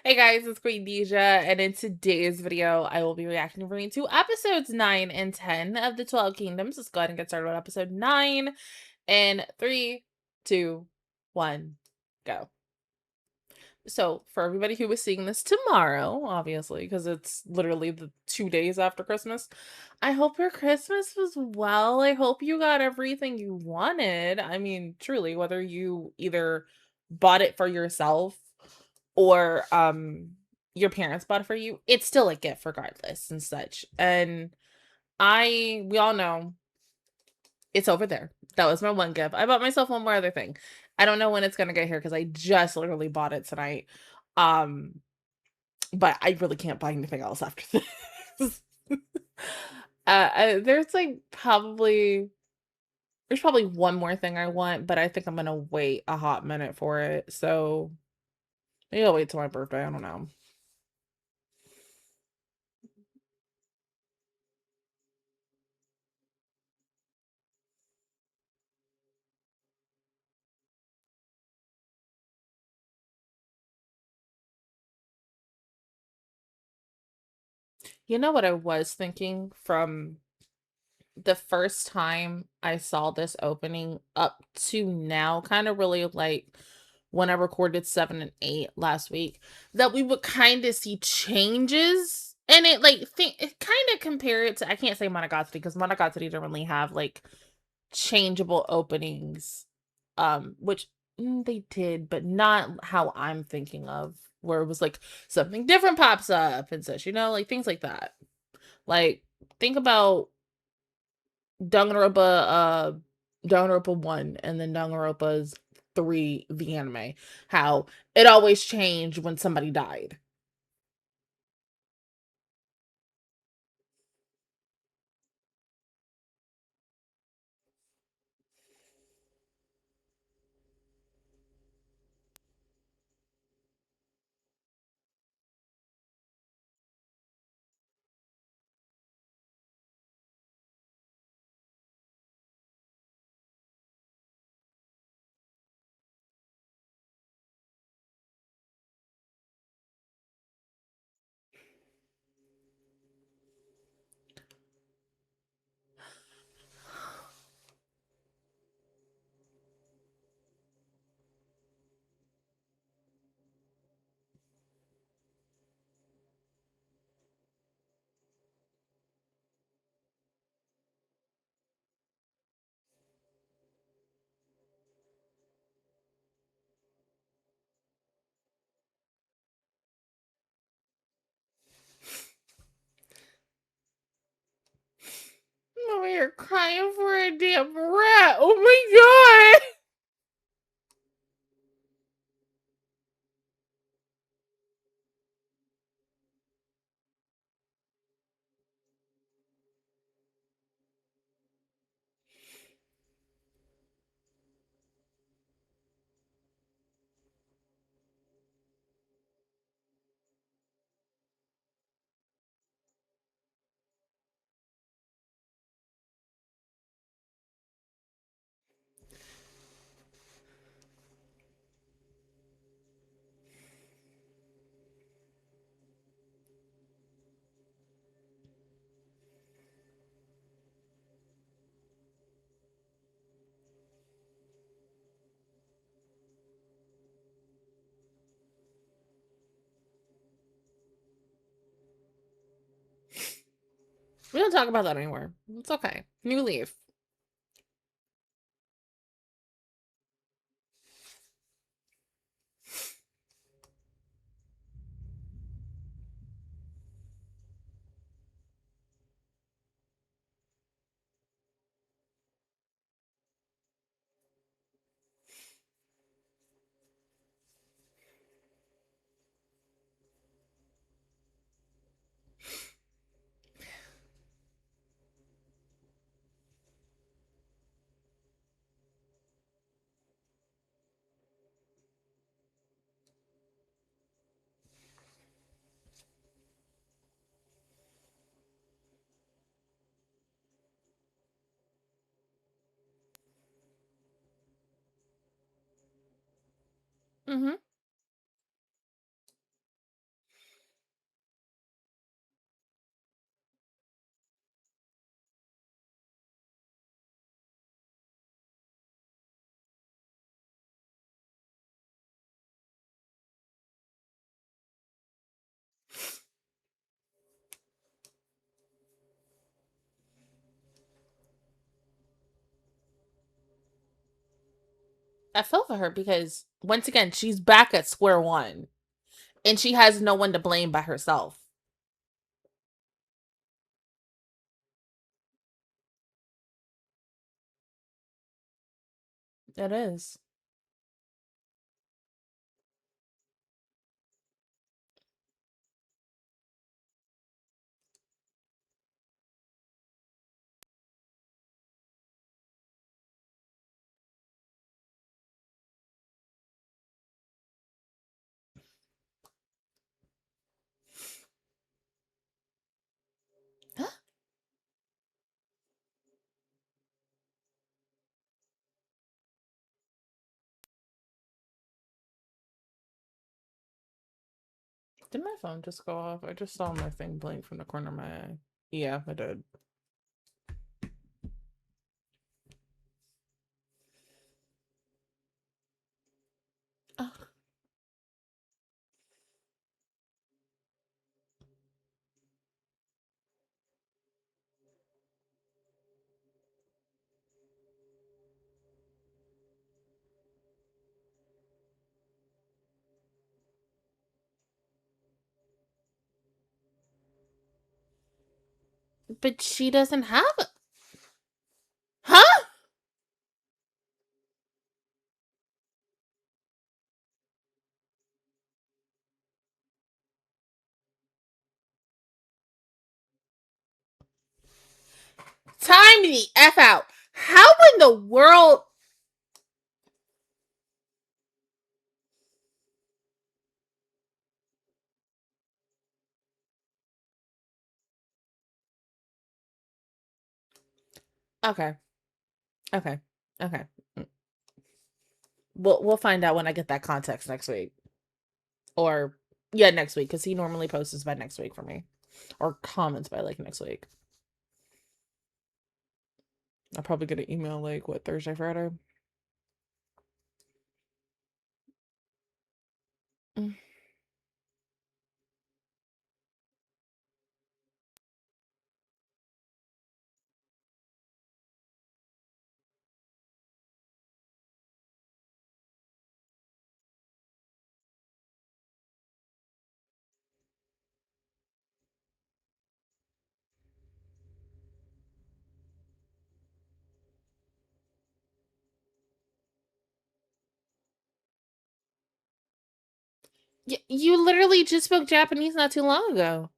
Hey guys, it's Queendija, and in today's video, I will be reacting to episodes 9 and 10 of the 12 Kingdoms. Let's go ahead and get started on episode 9 in 3, 2, 1, go. So, for everybody who is seeing this tomorrow, obviously, because it's literally the 2 days after Christmas, I hope your Christmas was well. I hope you got everything you wanted. I mean, truly, whether you either bought it for yourself or your parents bought it for you, it's still a gift regardless and such. And we all know it's over there. That was my one gift. I bought myself one more other thing. I don't know when it's gonna get here because I just literally bought it tonight. But I really can't buy anything else after this. There's probably one more thing I want, but I think I'm gonna wait a hot minute for it. So maybe I'll wait till my birthday. I don't know. You know what I was thinking from the first time I saw this opening up to now, kind of really like when I recorded 7 and 8 last week, that we would kind of see changes and it kind of compare it to, I can't say Monogatari because Monogatari didn't really have like changeable openings, which they did, but not how I'm thinking of, where it was like something different pops up and such, like things like that. Like, think about Danganronpa 1 and then Danganronpa's 3, the anime. How it always changed when somebody died. I'm over here crying for a damn rat. Oh my god. We don't talk about that anymore. It's okay. New leaf. Mm-hmm. I feel for her because, once again, she's back at square one. And she has no one to blame but herself. It is. Did my phone just go off? I just saw my thing blink from the corner of my eye. Yeah, I did. Ugh. But she doesn't have it. Huh? Time the F out. How in the world? Okay. Okay. Okay. We'll find out when I get that context next week. Or yeah, next week, because he normally posts by next week for me. Or comments by like next week. I'll probably get an email like what, Thursday, Friday? Mm. You literally just spoke Japanese not too long ago.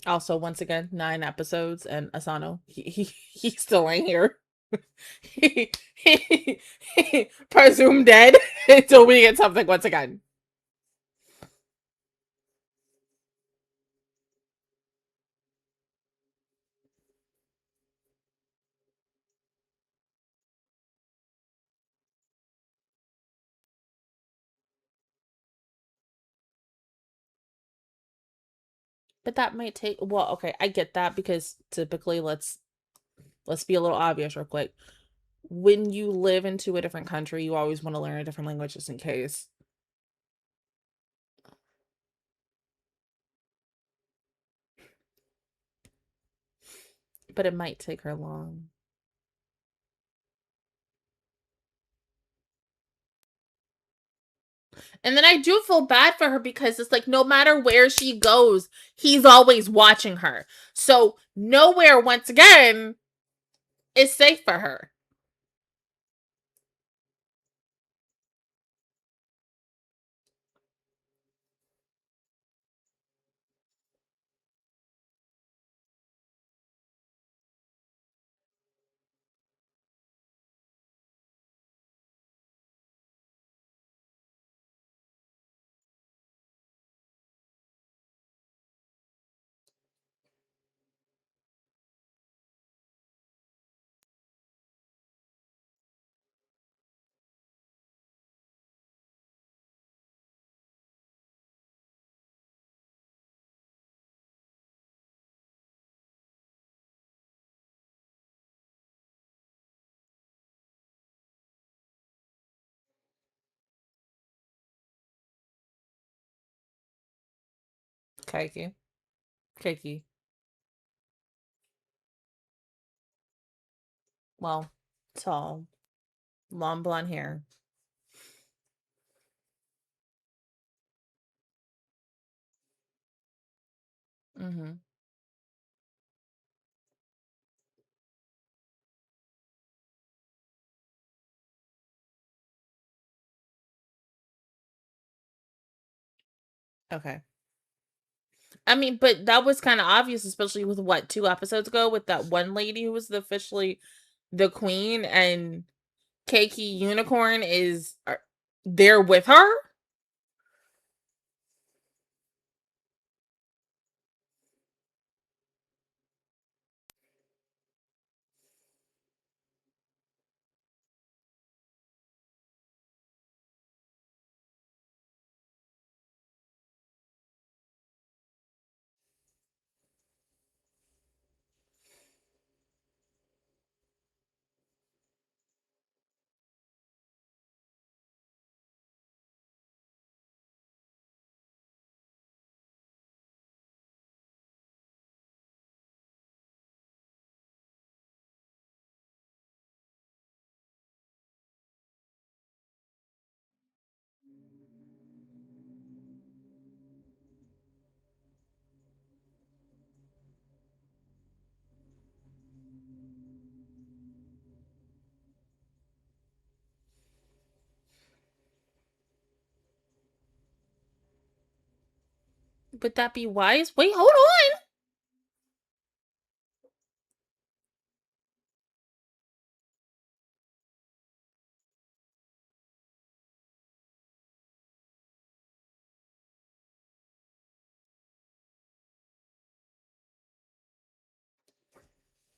Also, once again, 9 episodes, and Asano, he still ain't here. He presumed dead until we get something once again. But that might take, well, okay, I get that, because typically, let's be a little obvious real quick. When you live into a different country, you always want to learn a different language just in case. But it might take her long. And then I do feel bad for her, because it's like no matter where she goes, he's always watching her. So nowhere, once again, It's safe for her. Cakey. Cakey. Well, tall. Long blonde hair. Mm-hmm. Okay. I mean, but that was kind of obvious, especially with what, 2 episodes ago, with that one lady who was officially the queen, and Keiki Unicorn is there with her. Would that be wise? Wait, hold on.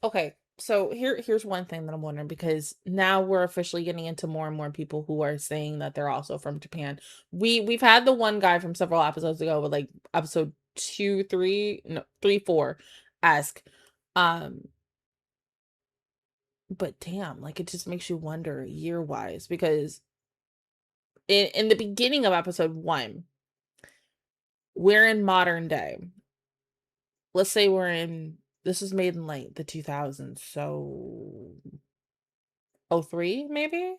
Okay, so here's one thing that I'm wondering, because now we're officially getting into more and more people who are saying that they're also from Japan. We've had the one guy from several episodes ago with like episode 2, 3, no, 3, 4 ask. Um, but damn, like it just makes you wonder year wise, because in the beginning of episode 1, we're in modern day. Let's say this was made in like the 2000s, so 03 maybe?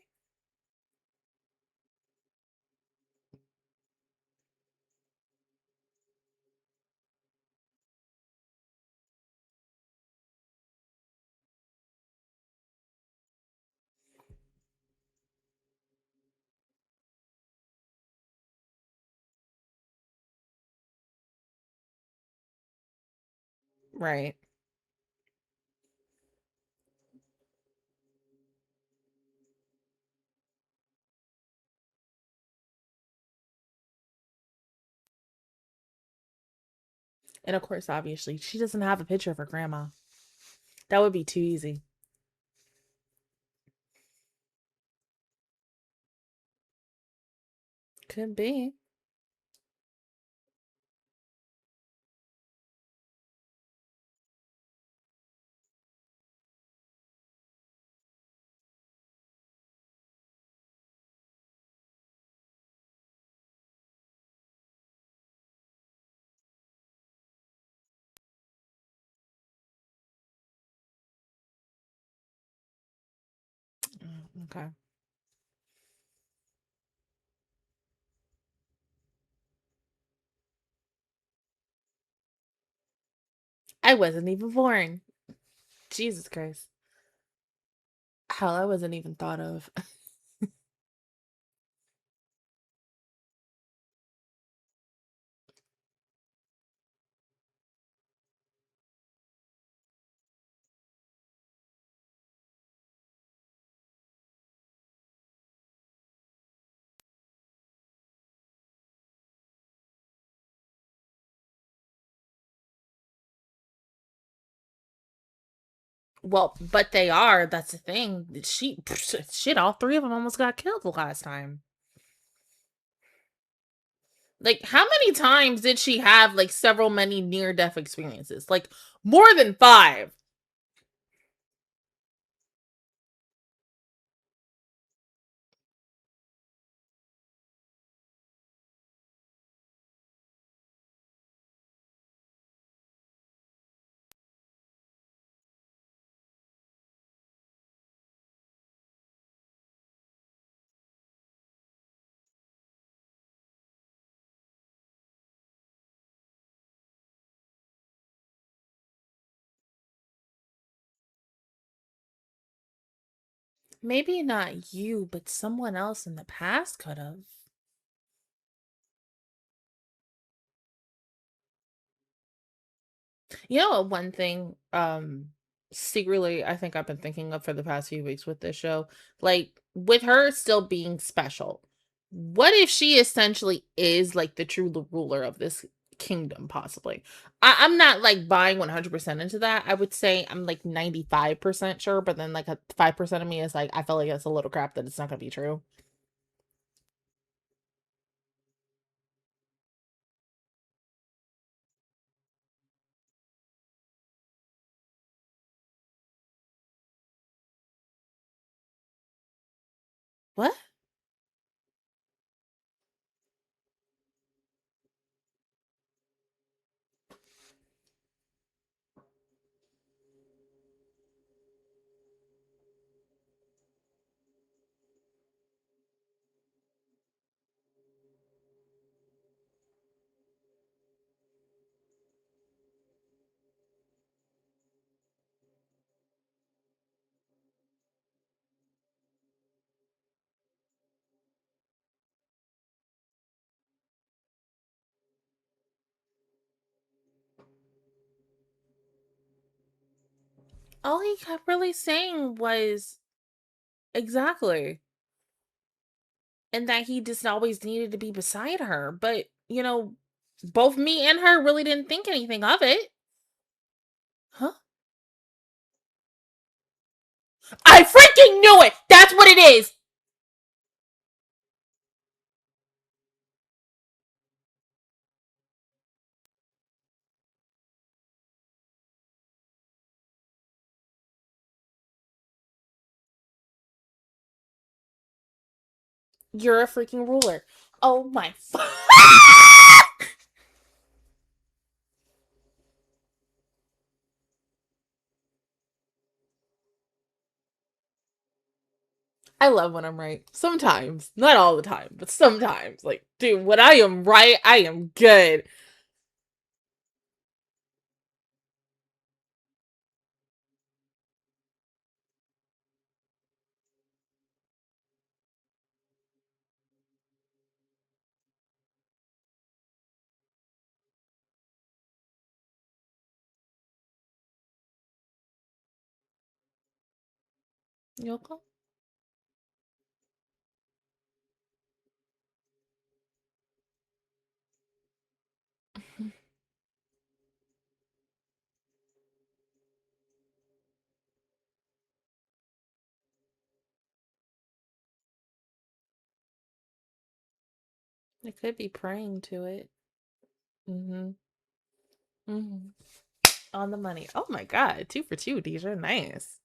Right. And of course, obviously, she doesn't have a picture of her grandma. That would be too easy. Could be. Okay. I wasn't even born. Jesus Christ. Hell, I wasn't even thought of. Well, but they are. That's the thing. Shit, all three of them almost got killed the last time. Like, how many times did she have, like, several many near-death experiences? Like, more than 5. Maybe not you, but someone else in the past could have. You know what, one thing, secretly I think I've been thinking of for the past few weeks with this show, like, with her still being special, what if she essentially is like the true ruler of this kingdom, possibly? I'm not like buying 100% into that. I would say I'm like 95% sure, but then like a 5% of me is like, I feel like it's a little crap that it's not gonna be true. What? All he kept really saying was exactly. And that he just always needed to be beside her. But, both me and her really didn't think anything of it. Huh? I freaking knew it! That's what it is! You're a freaking ruler. Oh my. I love when I'm right. Sometimes. Not all the time, but sometimes. Like, dude, when I am right, I am good. Yoko? I could be praying to it. Mm-hmm. Mm-hmm. On the money. Oh my god. 2 for 2, Deja. Nice.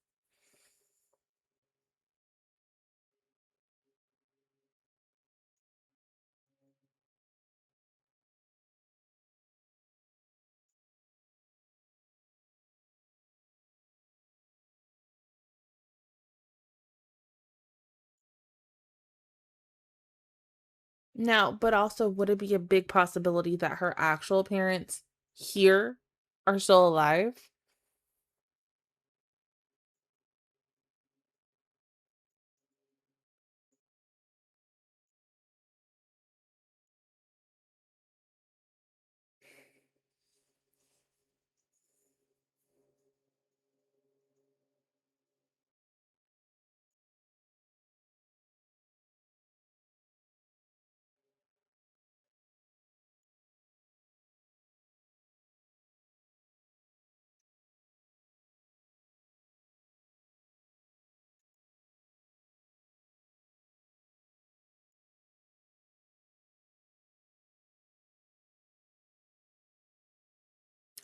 Now, but also, would it be a big possibility that her actual parents here are still alive?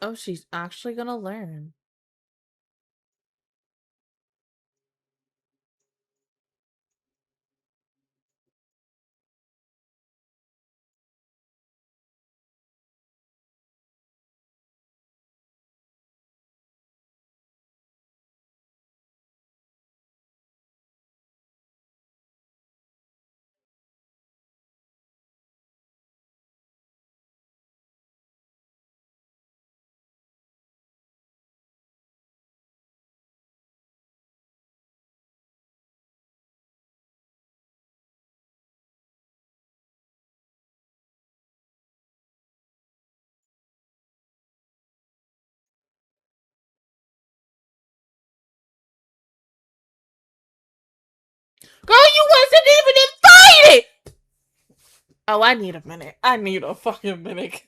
Oh, she's actually gonna learn. Girl, you wasn't even invited! Oh, I need a minute. I need a fucking minute.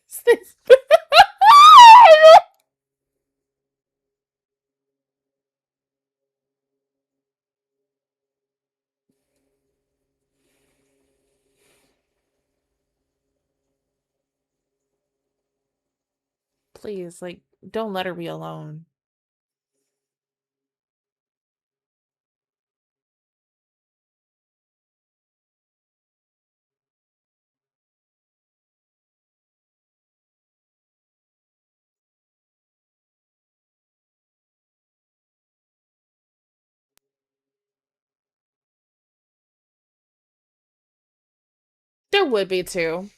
Please, like, don't let her be alone. There would be too.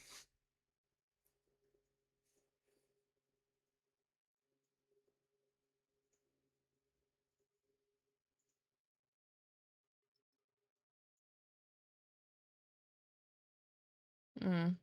Mm.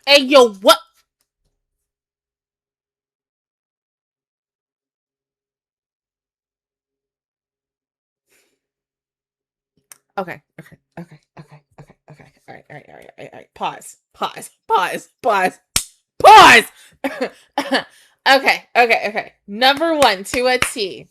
Hey, yo, what? Okay, okay, okay, okay, okay, okay. All right, all right, all right, all right, all right. Pause, pause, pause, pause, pause. Okay, okay, okay. Number one to a T.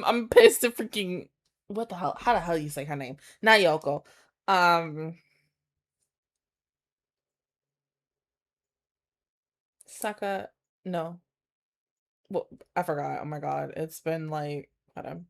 I'm pissed to freaking what the hell? How the hell you say her name? Not Yoko. Um, Saka. No, well, I forgot. Oh my god, it's been like hold on.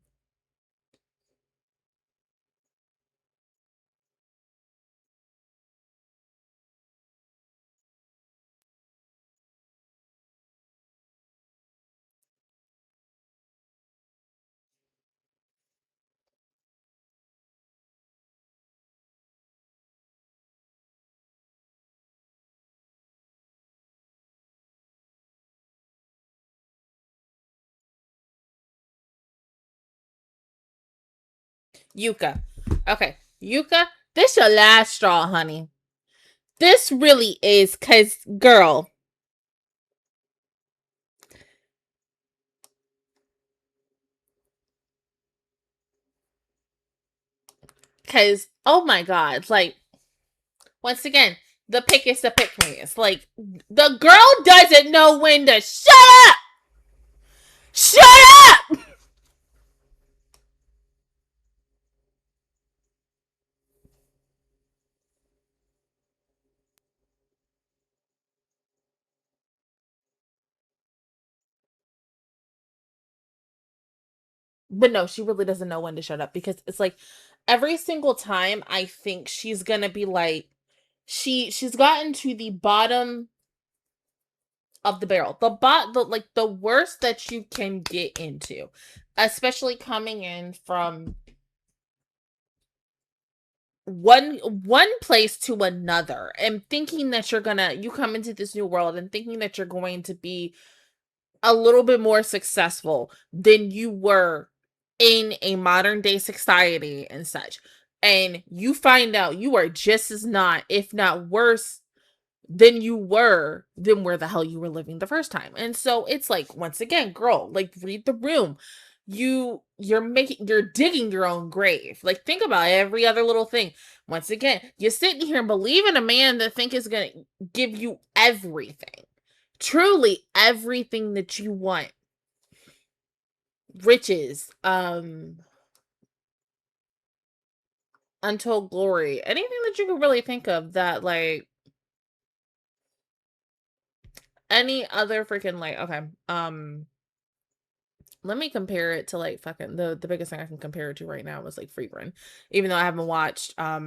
Yuka. Okay, Yuka. This your last straw, honey. This really is, cause girl. Cause oh my god, like once again, the pick is the pick me. It's like the girl doesn't know when to shut up. Shut up. But no, she really doesn't know when to shut up because it's like every single time I think she's gonna be like she's gotten to the bottom of the barrel. The like the worst that you can get into. Especially coming in from one place to another and thinking that you come into this new world and thinking that you're going to be a little bit more successful than you were in a modern day society and such, and you find out you are just as not, if not worse, than you were, than where the hell you were living the first time. And so it's like, once again, girl, like, read the room. You're digging your own grave. Like, think about every other little thing. Once again, you're sitting here and believe in a man that think is gonna give you everything, truly everything that you want. Riches, untold glory, anything that you can really think of that, like, any other freaking, like, okay, let me compare it to, like, fucking the biggest thing I can compare it to right now was, like, Freeburn. Even though I haven't watched, I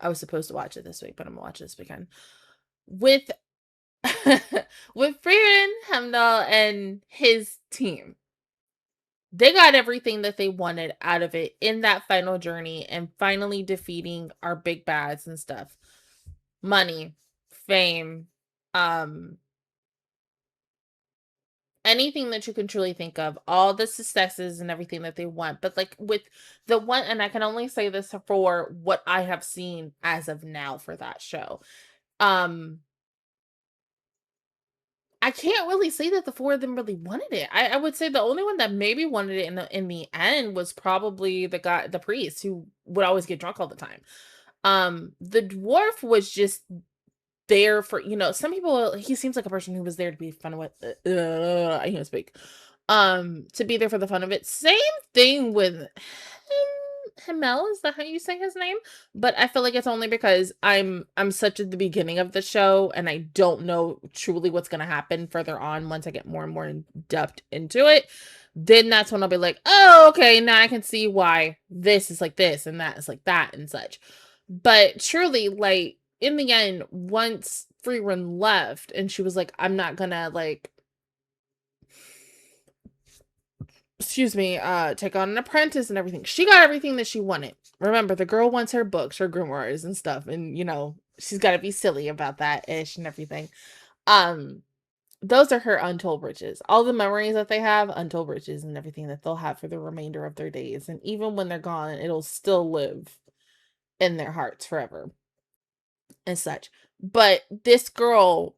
was supposed to watch it this week, but I'm gonna watch it this weekend. With with Freeburn, Hemdahl, and his team, they got everything that they wanted out of it in that final journey and finally defeating our big bads and stuff. Money, fame, anything that you can truly think of, all the successes and everything that they want. But, like, with the one, and I can only say this for what I have seen as of now for that show, I can't really say that the four of them really wanted it. I would say the only one that maybe wanted it in the end was probably the priest, who would always get drunk all the time. The dwarf was just there for, some people, he seems like a person who was there to be fun with, I can't speak. To be there for the fun of it. Same thing with Himmel, is that how you say his name? But I feel like it's only because I'm such at the beginning of the show and I don't know truly what's gonna happen further on once I get more and more in depth into it. Then that's when I'll be like, oh, okay, now I can see why this is like this and that is like that and such. But truly, like, in the end, once Freerun left and she was like, I'm not gonna, like, take on an apprentice and everything. She got everything that she wanted. Remember, the girl wants her books, her grimoires and stuff, and she's got to be silly about that ish and everything. Those are her untold riches. All the memories that they have, untold riches, and everything that they'll have for the remainder of their days. And even when they're gone, it'll still live in their hearts forever and such. But this girl,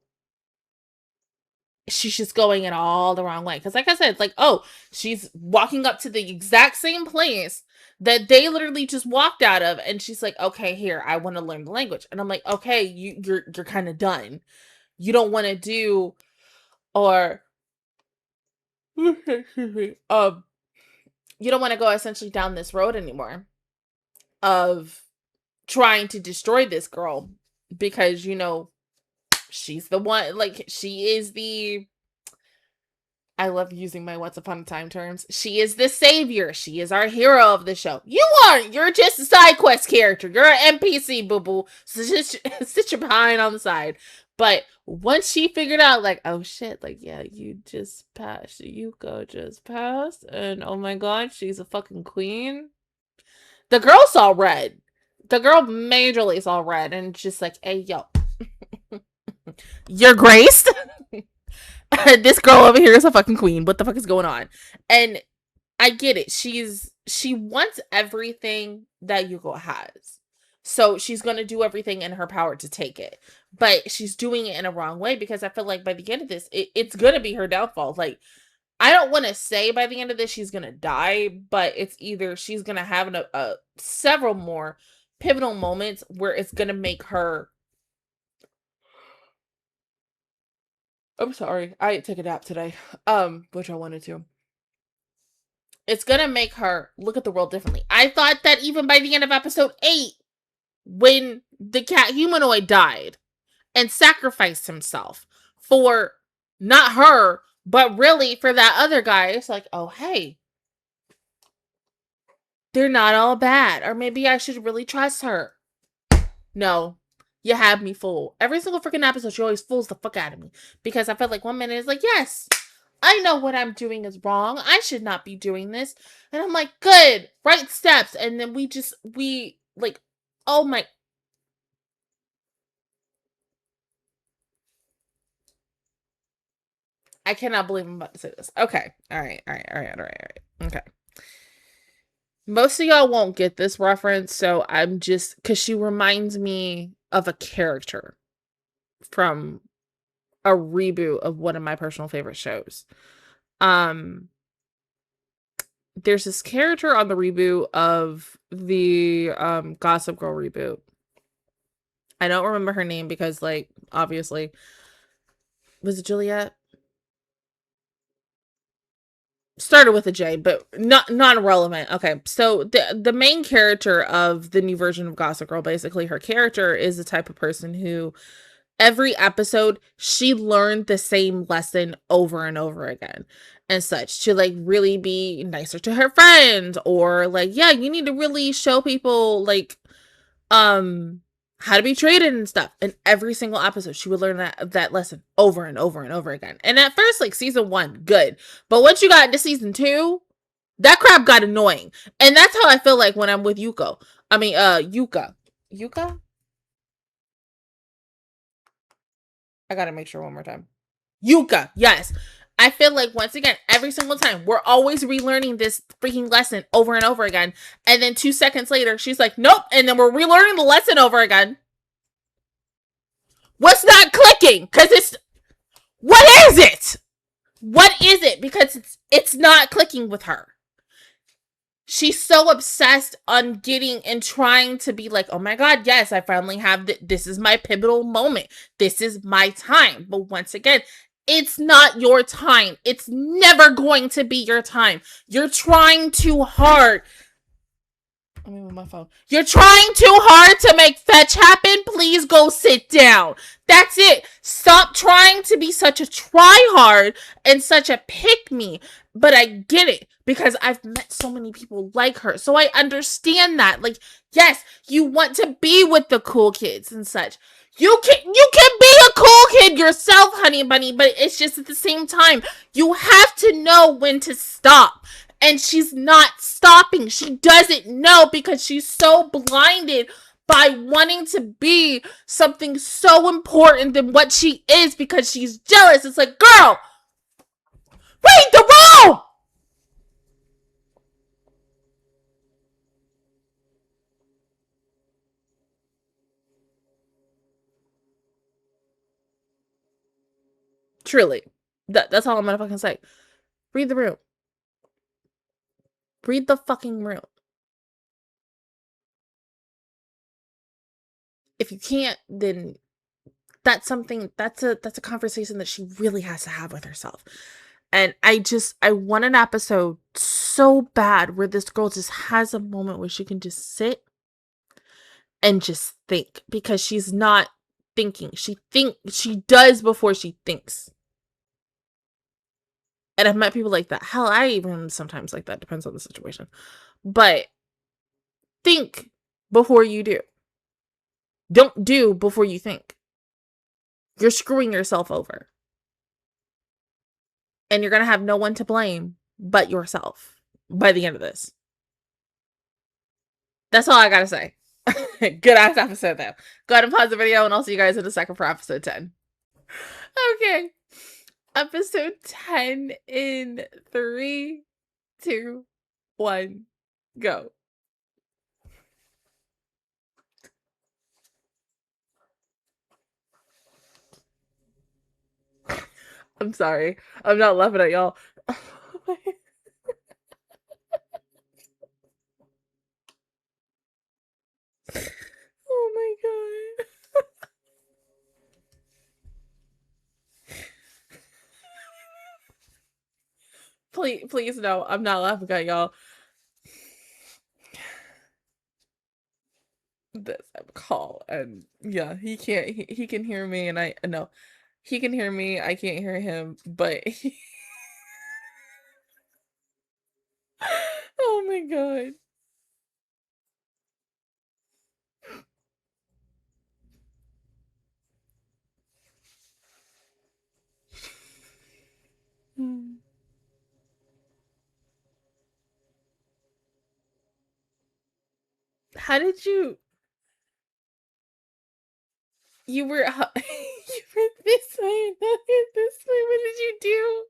she's just going in all the wrong way. Because, like I said, it's like, oh, she's walking up to the exact same place that they literally just walked out of, and she's like, okay, here, I want to learn the language. And I'm like, okay, you're kind of done. You don't want to do, or you don't want to go essentially down this road anymore of trying to destroy this girl, because she's the one, like, she is the, I love using my once upon a time terms. She is the savior. She is our hero of the show. You aren't. You're just a side quest character. You're an NPC, boo-boo. So just sit your behind on the side. But once she figured out, like, oh shit, like, yeah, you just passed. Yuko just passed. And oh my god, she's a fucking queen. The girl saw red. The girl majorly saw red and just like, hey, yo. You're graced? This girl over here is a fucking queen. What the fuck is going on? And I get it. She wants everything that Yuko has. So she's going to do everything in her power to take it. But she's doing it in a wrong way, because I feel like by the end of this, it's going to be her downfall. Like, I don't want to say by the end of this she's going to die, but it's either she's going to have several more pivotal moments where it's going to make her... I'm sorry, I took a nap today, which I wanted to. It's gonna make her look at the world differently. I thought that even by the end of episode 8, when the cat humanoid died and sacrificed himself for not her, but really for that other guy, it's like, oh, hey, they're not all bad. Or maybe I should really trust her. No. You have me fooled. Every single freaking episode, she always fools the fuck out of me. Because I felt like one minute it's like, yes, I know what I'm doing is wrong. I should not be doing this. And I'm like, good, right steps. And then we like, oh my. I cannot believe I'm about to say this. Okay. All right. Okay. Most of y'all won't get this reference, so I'm just, because she reminds me of a character from a reboot of one of my personal favorite shows. There's this character on the reboot of the Gossip Girl reboot. I don't remember her name because, like, obviously, was it Juliet? Started with a J, but not relevant. Okay, so the main character of the new version of Gossip Girl, basically her character is the type of person who every episode she learned the same lesson over and over again and such, to like really be nicer to her friends, or like, yeah, you need to really show people like how to be treated and stuff. And every single episode she would learn that lesson over and over and over again. And at first, like, season 1, good, but once you got into season 2, that crap got annoying. And that's how I feel like when I'm with Yuka. I gotta make sure one more time. Yuka, yes. I feel like, once again, every single time, we're always relearning this freaking lesson over and over again. And then 2 seconds later, she's like, nope. And then we're relearning the lesson over again. What's not clicking? Because what is it? What is it? Because it's not clicking with her. She's so obsessed on getting and trying to be like, oh my God, yes, I finally have this is my pivotal moment. This is my time. But once again, it's not your time. It's never going to be your time. You're trying too hard. Let me move my phone. You're trying too hard to make fetch happen. Please go sit down. That's it. Stop trying to be such a tryhard and such a pick-me. But I get it, because I've met so many people like her. So I understand that. Like, yes, you want to be with the cool kids and such. You can be a cool kid yourself, honey bunny, but it's just at the same time, you have to know when to stop. And she's not stopping. She doesn't know, because she's so blinded by wanting to be something so important than what she is, because she's jealous. It's like, girl, read the room! Truly. That's all I'm gonna fucking say. Read the room. Read the fucking room. If you can't, then that's a conversation that she really has to have with herself. And I want an episode so bad where this girl just has a moment where she can just sit and just think, because she's not thinking. She does before she thinks. And I've met people like that. Hell, I even sometimes like that. Depends on the situation. But think before you do. Don't do before you think. You're screwing yourself over. And you're going to have no one to blame but yourself by the end of this. That's all I got to say. Good ass episode, though. Go ahead and pause the video, and I'll see you guys in a second for episode 10. Okay. Episode 10 in 3, 2, 1, go. I'm sorry. I'm not laughing at y'all. Oh my God. Please no, I'm not laughing at y'all. This call, and yeah, he can hear me, and I no, he can hear me, I can't hear him, but oh my God. How did you You were you were this way, not this way. What did you do?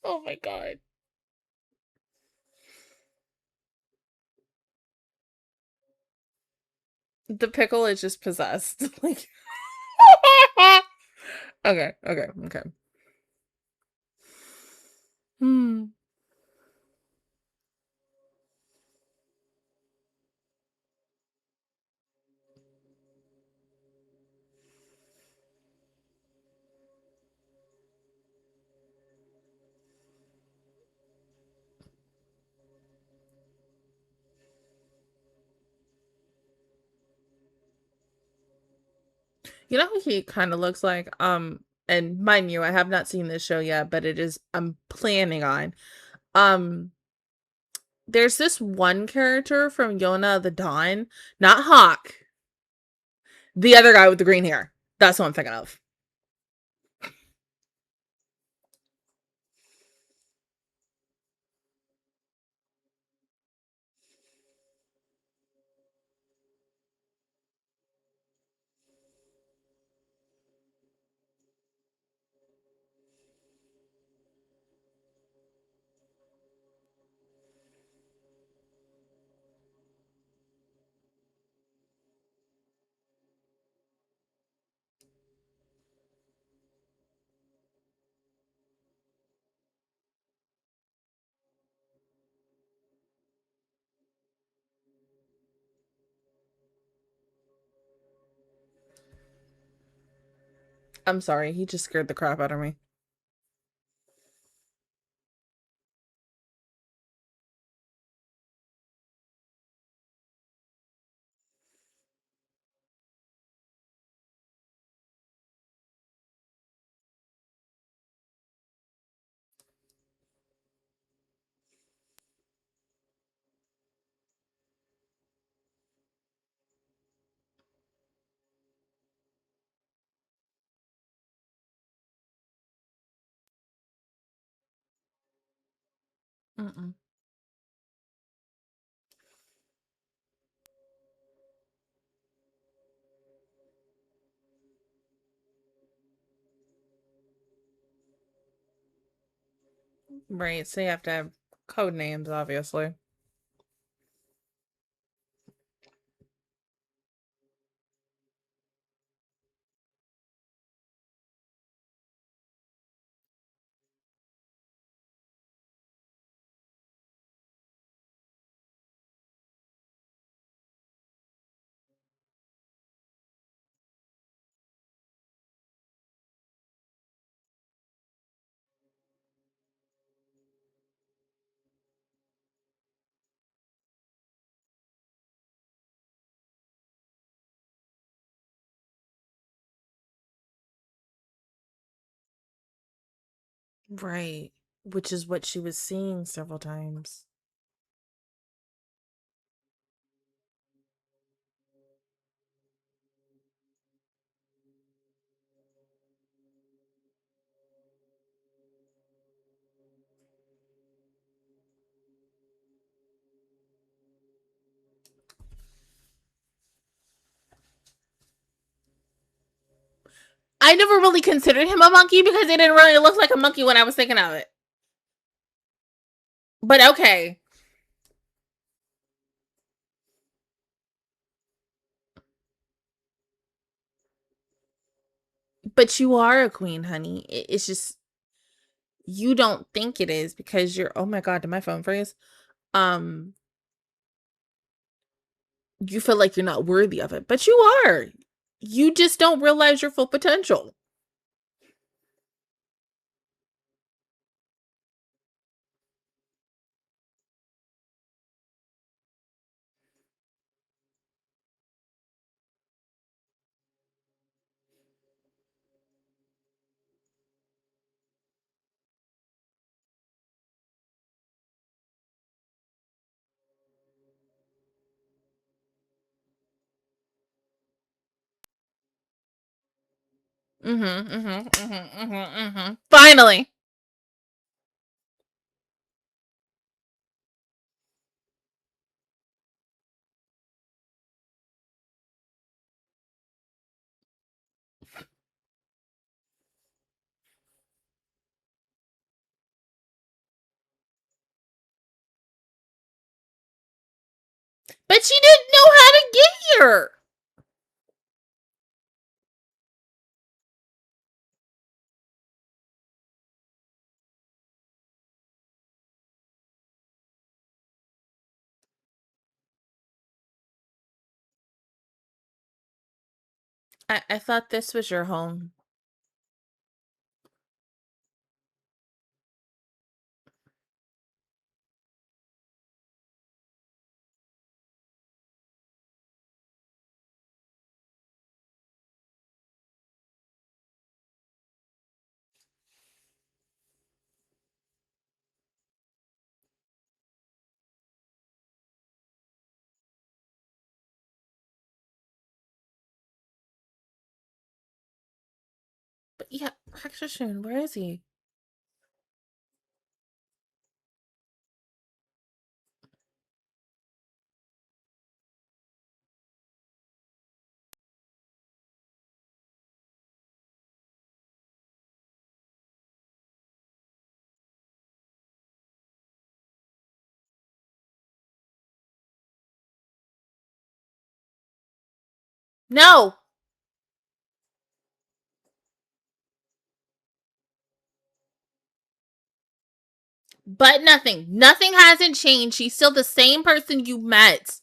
Oh my god. The pickle is just possessed. Like okay, okay, okay. Hmm. You know who he kind of looks like? And mind you, I have not seen this show yet, but I'm planning on. Um, there's this one character from Yona the Dawn, not Hawk, the other guy with the green hair. That's what I'm thinking of. I'm sorry, he just scared the crap out of me. Mm-mm. Right, so you have to have code names, obviously. Right, which is what she was seeing several times. I never really considered him a monkey because he didn't really look like a monkey when I was thinking of it. But okay. But you are a queen, honey. It's just you don't think it is because you're oh my god, did my phone freeze? Um, you feel like you're not worthy of it, but you are. You just don't realize your full potential. Finally. But she didn't know how to get here. I thought this was your home. But yeah, practitioner, where is he? No! But nothing. Nothing hasn't changed. She's still the same person you met.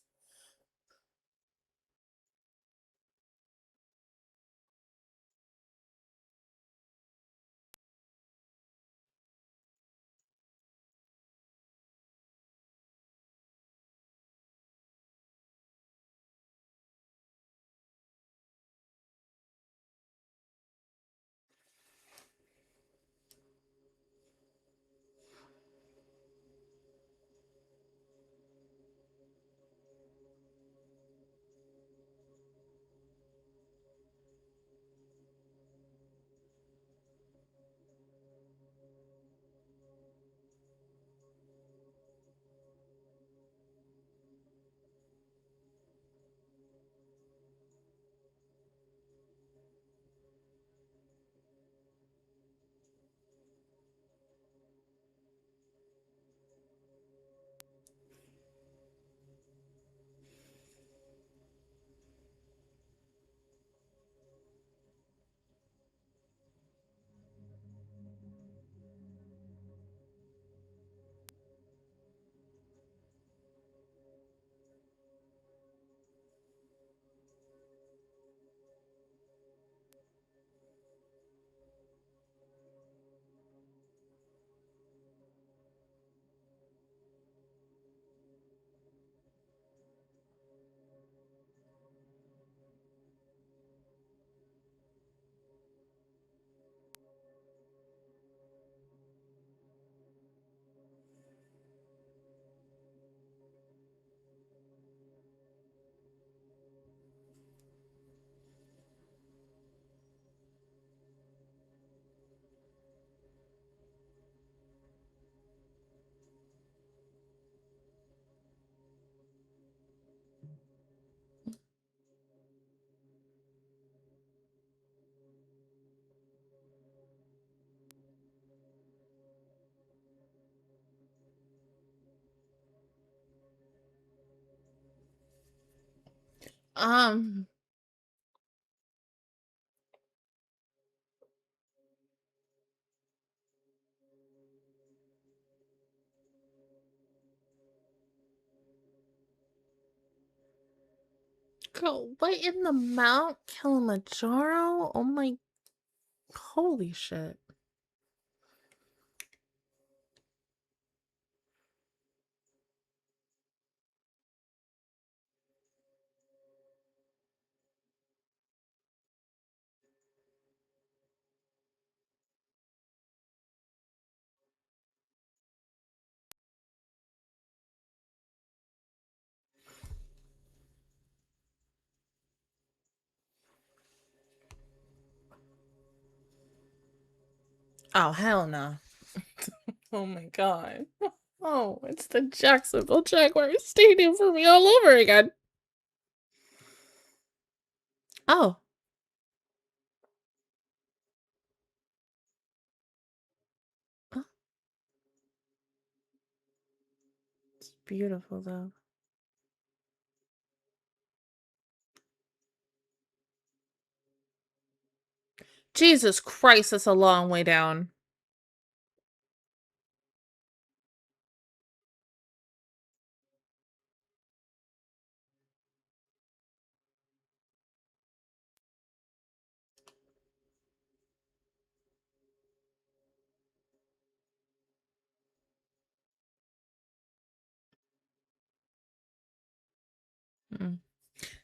Um, Girl, what in the Mount Kilimanjaro? Oh my, holy shit. Oh, hell no. Oh my god. Oh, it's the Jacksonville Jaguars Stadium for me all over again. Oh. Oh. It's beautiful though. Jesus Christ, that's a long way down.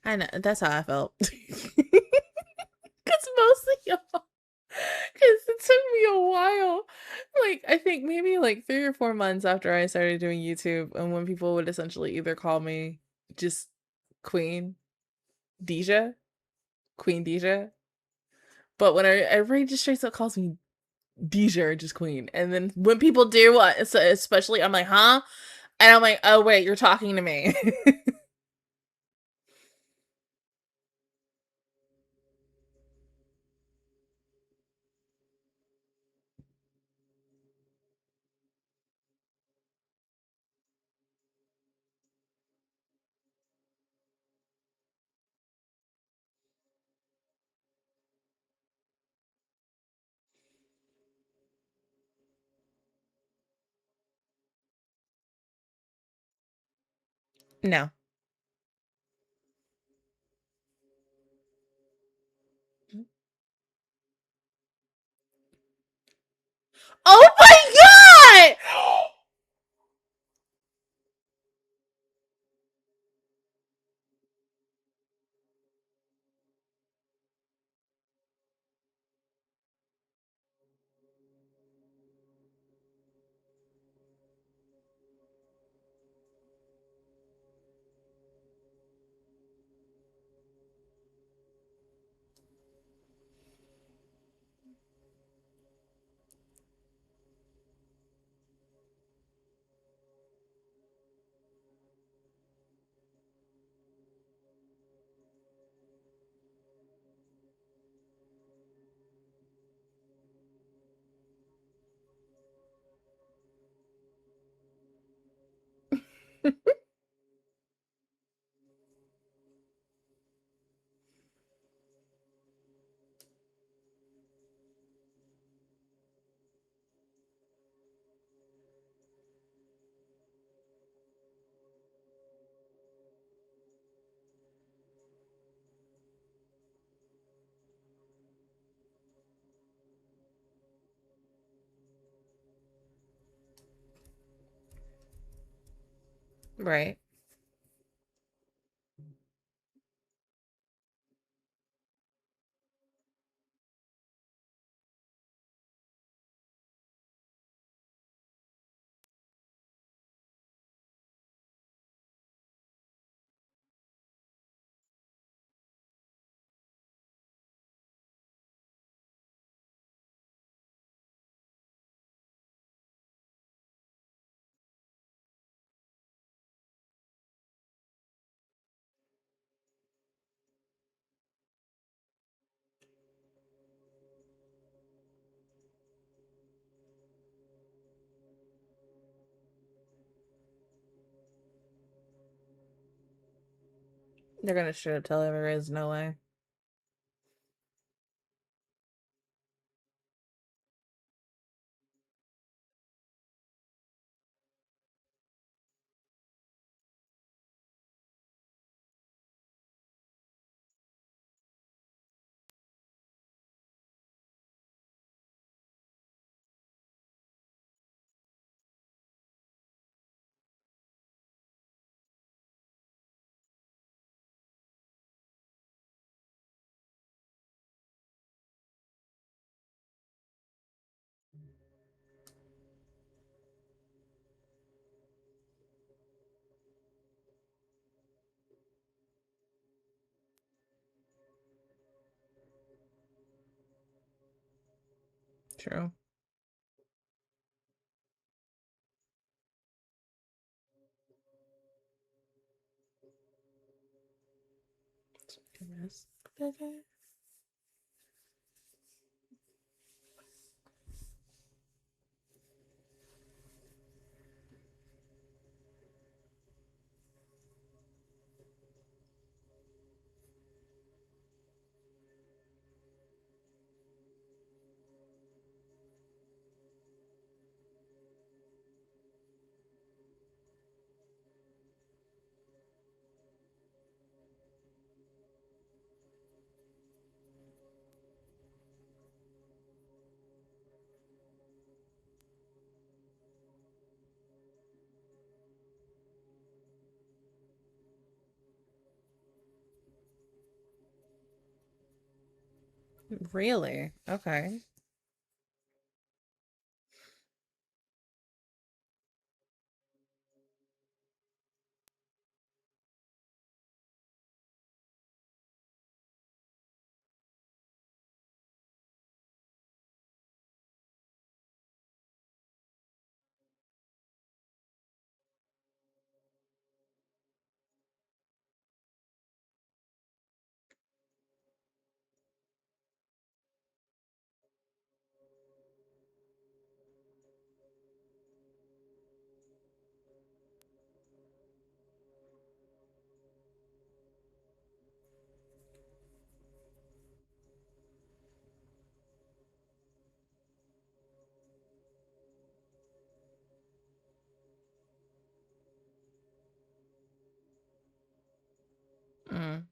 I know, that's how I felt. Because mostly y'all. Because it took me a while. Like, I think maybe like 3 or 4 months after I started doing YouTube, and when people would essentially either call me just Queen Deja, Queendija. But when everybody just straight up calls me Deja or just Queen. And then when people do, especially, I'm like, huh? And I'm like, oh, wait, you're talking to me. No. Oh my god! Right. They're gonna straight up tell him there is no way. True. Goodness. Really? Okay. Mm.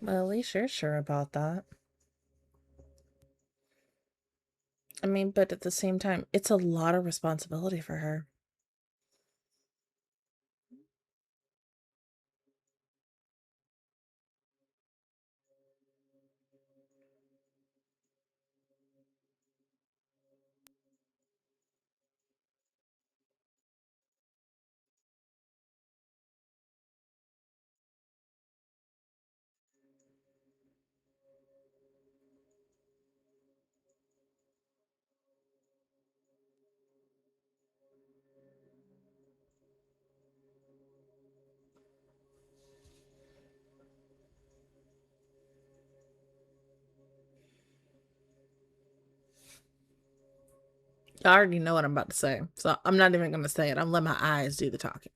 Well, at least you're sure about that. I mean, but at the same time, it's a lot of responsibility for her. I already know what I'm about to say, so I'm not even going to say it. I'm letting my eyes do the talking.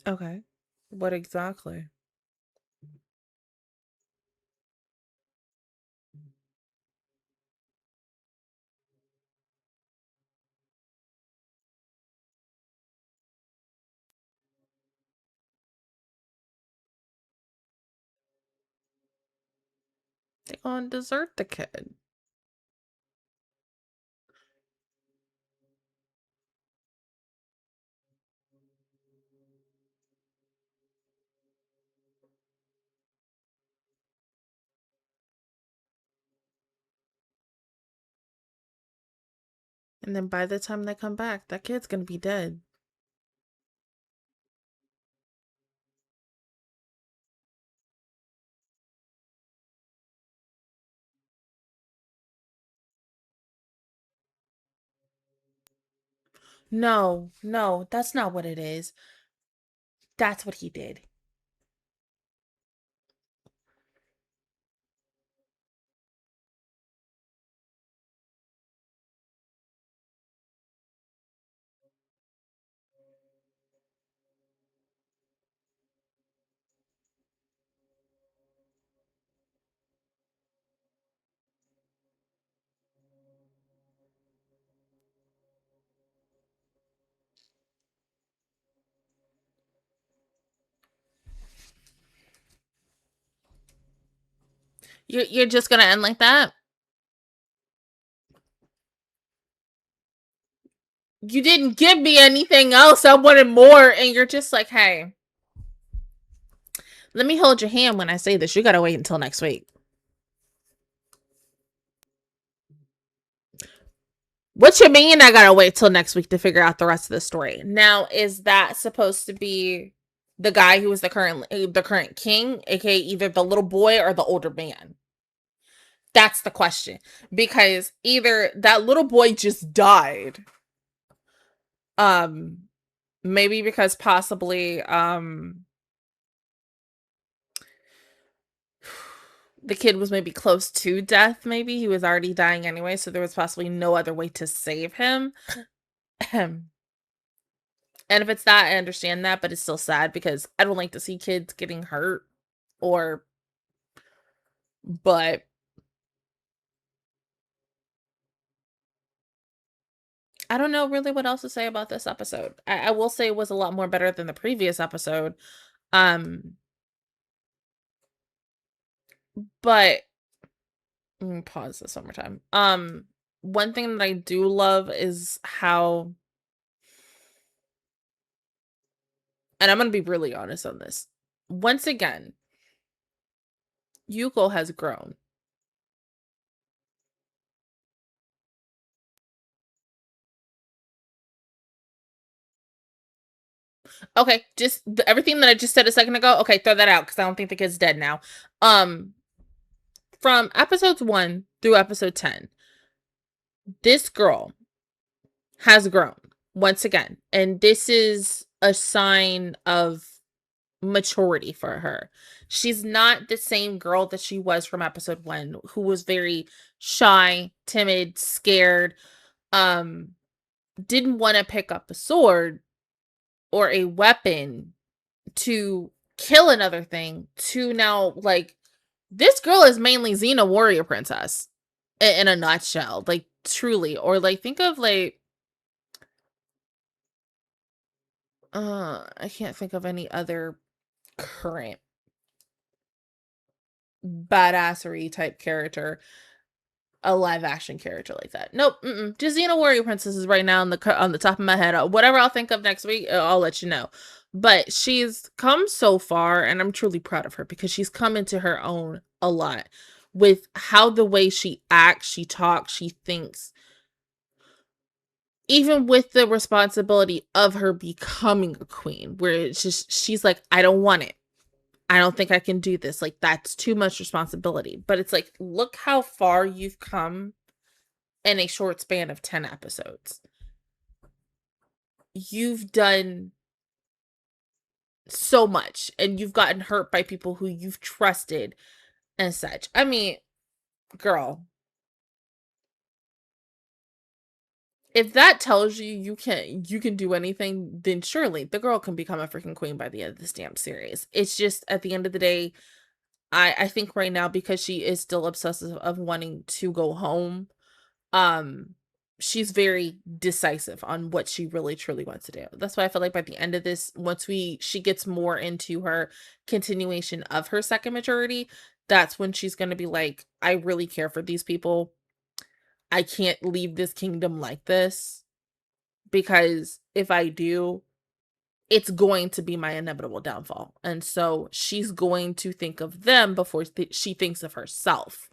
Okay. What exactly? They're gonna desert the kid. And then by the time they come back, that kid's gonna be dead. No, no, that's not what it is. That's what he did. You're just gonna end like that? You didn't give me anything else. I wanted more, and you're just like, hey, let me hold your hand when I say this. You gotta wait until next week. What you mean I gotta wait till next week to figure out the rest of the story? Now, is that supposed to be the guy who was the current king, aka either the little boy or the older man? That's the question. Because either that little boy just died. Maybe because possibly the kid was maybe close to death. Maybe he was already dying anyway, so there was possibly no other way to save him. And if it's that, I understand that, but it's still sad because I don't like to see kids getting hurt but I don't know really what else to say about this episode. I will say it was a lot more better than the previous episode. But let me pause this one more time. One thing that I do love is how, and I'm gonna be really honest on this. Once again, Yuko has grown. Okay, just everything that I just said a second ago. Okay, throw that out because I don't think the kid's dead now. From episodes 1 through episode 10, this girl has grown once again, and this is a sign of maturity for her. She's not the same girl that she was from episode 1, who was very shy, timid, scared, didn't want to pick up a sword or a weapon to kill another thing, to now, like, this girl is mainly Xena warrior princess in a nutshell, like, truly. Or like, think of like I can't think of any other current badassery type character, a live action character like that. Nope. Just Xena warrior princess is right now on the top of my head. Whatever I'll think of next week, I'll let you know. But she's come so far, and I'm truly proud of her because she's come into her own a lot with how the way she acts, she talks, she thinks, even with the responsibility of her becoming a queen, where it's just, she's like, I don't want it. I don't think I can do this. Like, that's too much responsibility. But it's like, look how far you've come in a short span of 10 episodes. You've done so much, and you've gotten hurt by people who you've trusted and such. I mean, girl, if that tells you you can do anything, then surely the girl can become a freaking queen by the end of this damn series. It's just, at the end of the day, I think right now, because she is still obsessive of wanting to go home, she's very decisive on what she really truly wants to do. That's why I feel like by the end of this, once she gets more into her continuation of her second maturity, that's when she's going to be like, I really care for these people. I can't leave this kingdom like this, because if I do, it's going to be my inevitable downfall. And so she's going to think of them before she thinks of herself,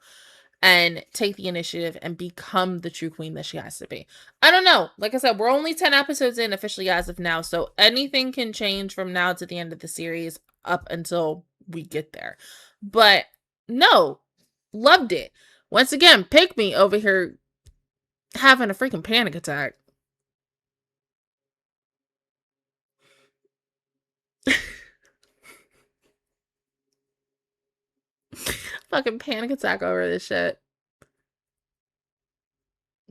and take the initiative and become the true queen that she has to be. I don't know. Like I said, we're only 10 episodes in officially as of now, so anything can change from now to the end of the series up until we get there. But no, loved it. Once again, Pick Me over here having a freaking panic attack. Fucking panic attack over this shit.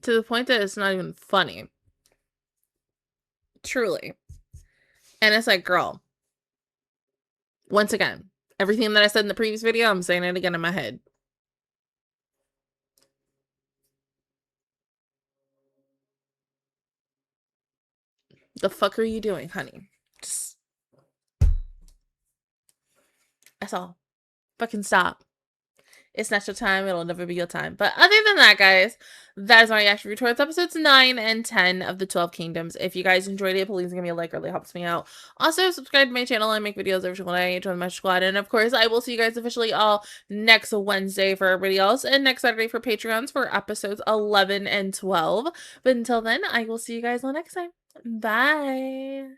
To the point that it's not even funny. Truly. And it's like, girl, once again, everything that I said in the previous video, I'm saying it again in my head. The fuck are you doing, honey? Just... that's all. Fucking stop. It's not your time. It'll never be your time. But other than that, guys, that is my reaction review towards episodes 9 and 10 of the 12 Kingdoms. If you guys enjoyed it, please give me a like. It really helps me out. Also, subscribe to my channel. I make videos every single day. Join my squad. And of course, I will see you guys officially all next Wednesday for everybody else, and next Saturday for Patreons for episodes 11 and 12. But until then, I will see you guys all next time. Bye.